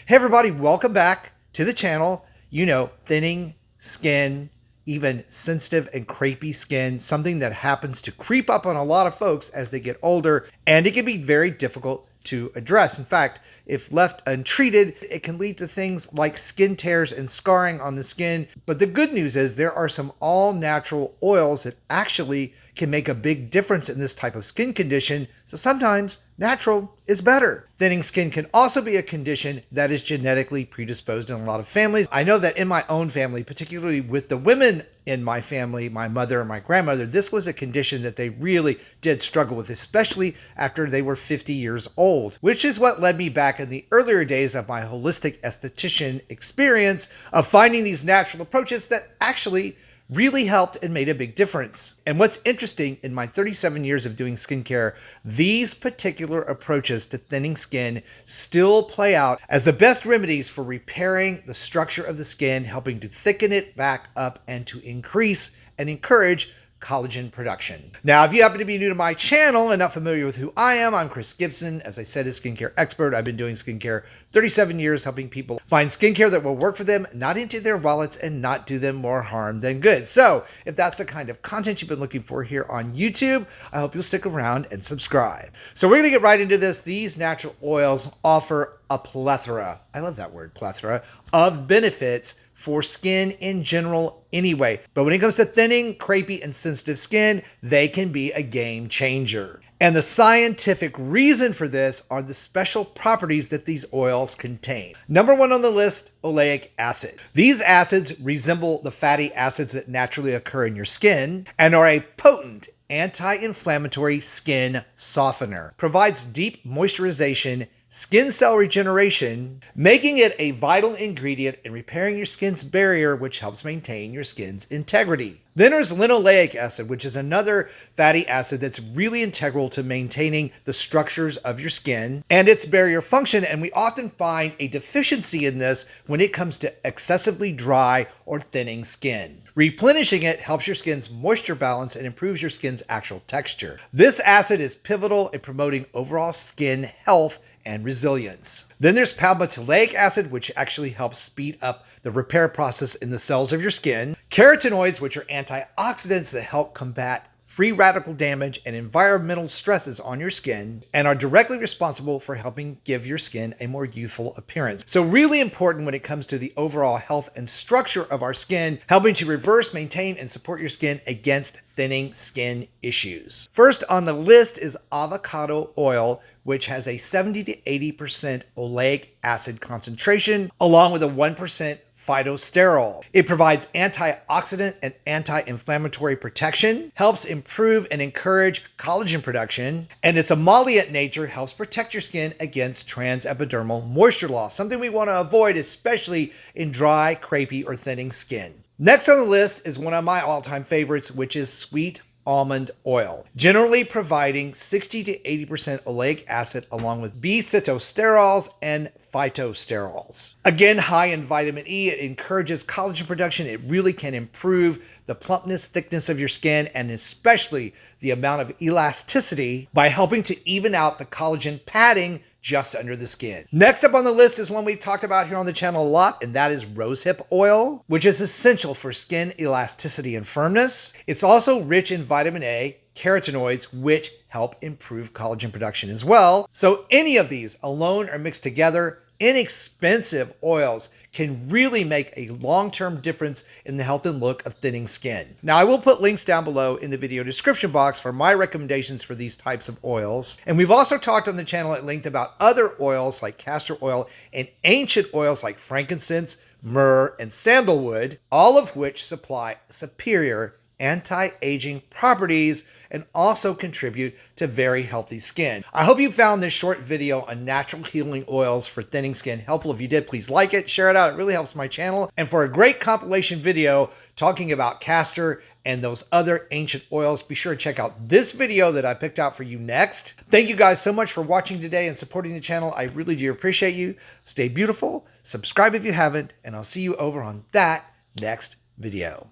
Hey everybody, welcome back to the channel. You know, thinning skin, even sensitive and crepey skin, something that happens to creep up on a lot of folks as they get older, and it can be very difficult to address. In fact, if left untreated, it can lead to things like skin tears and scarring on the skin. But the good news is there are some all-natural oils that actually can make a big difference in this type of skin condition. So sometimes natural is better. Thinning skin can also be a condition that is genetically predisposed in a lot of families. I know that in my own family, particularly with the women in my family, my mother and my grandmother, this was a condition that they really did struggle with, especially after they were 50 years old, which is what led me back in the earlier days of my holistic esthetician experience of finding these natural approaches that actually really helped and made a big difference. And what's interesting, in my 37 years of doing skincare, these particular approaches to thinning skin still play out as the best remedies for repairing the structure of the skin, helping to thicken it back up and to increase and encourage collagen production. Now, if you happen to be new to my channel and not familiar with who I am, I'm Chris Gibson. As I said, a skincare expert. I've been doing skincare 37 years, helping people find skincare that will work for them, not empty their wallets, and not do them more harm than good. So if that's the kind of content you've been looking for here on YouTube, I hope you'll stick around and subscribe. So we're going to get right into this. These natural oils offer a plethora, I love that word, plethora, of benefits for skin in general anyway. But when it comes to thinning, crepey, and sensitive skin, they can be a game changer. And the scientific reason for this are the special properties that these oils contain. Number one on the list, oleic acid. These acids resemble the fatty acids that naturally occur in your skin and are a potent anti-inflammatory skin softener. Provides deep moisturization, skin cell regeneration, making it a vital ingredient in repairing your skin's barrier, which helps maintain your skin's integrity. Then there's linoleic acid, which is another fatty acid that's really integral to maintaining the structures of your skin and its barrier function. And we often find a deficiency in this when it comes to excessively dry or thinning skin. Replenishing it helps your skin's moisture balance and improves your skin's actual texture. This acid is pivotal in promoting overall skin health and resilience. Then there's palmitoleic acid, which actually helps speed up the repair process in the cells of your skin. Carotenoids, which are antioxidants that help combat free radical damage and environmental stresses on your skin and are directly responsible for helping give your skin a more youthful appearance. So really important when it comes to the overall health and structure of our skin, helping to reverse, maintain, and support your skin against thinning skin issues. First on the list is avocado oil, which has a 70 to 80% oleic acid concentration, along with a 1% phytosterol. It provides antioxidant and anti-inflammatory protection, helps improve and encourage collagen production, and its emollient nature helps protect your skin against transepidermal moisture loss, something we want to avoid, especially in dry, crepey, or thinning skin. Next on the list is one of my all-time favorites, which is sweet almond oil, generally providing 60 to 80% oleic acid along with B-sitosterols and phytosterols. Again, high in vitamin E, it encourages collagen production. It really can improve the plumpness, thickness of your skin, and especially the amount of elasticity by helping to even out the collagen padding just under the skin. Next up on the list is one we've talked about here on the channel a lot, and that is rosehip oil, which is essential for skin elasticity and firmness. It's also rich in vitamin A, carotenoids, which help improve collagen production as well. So any of these, alone or mixed together, inexpensive oils can really make a long-term difference in the health and look of thinning skin. Now, I will put links down below in the video description box for my recommendations for these types of oils. And we've also talked on the channel at length about other oils like castor oil and ancient oils like frankincense, myrrh, and sandalwood, all of which supply superior anti-aging properties and also contribute to very healthy skin. I hope you found this short video on natural healing oils for thinning skin helpful. If you did, please like it, share it out. It really helps my channel. And for a great compilation video talking about castor and those other ancient oils, be sure to check out this video that I picked out for you next. Thank you guys so much for watching today and supporting the channel. I really do appreciate you. Stay beautiful, subscribe if you haven't, and I'll see you over on that next video.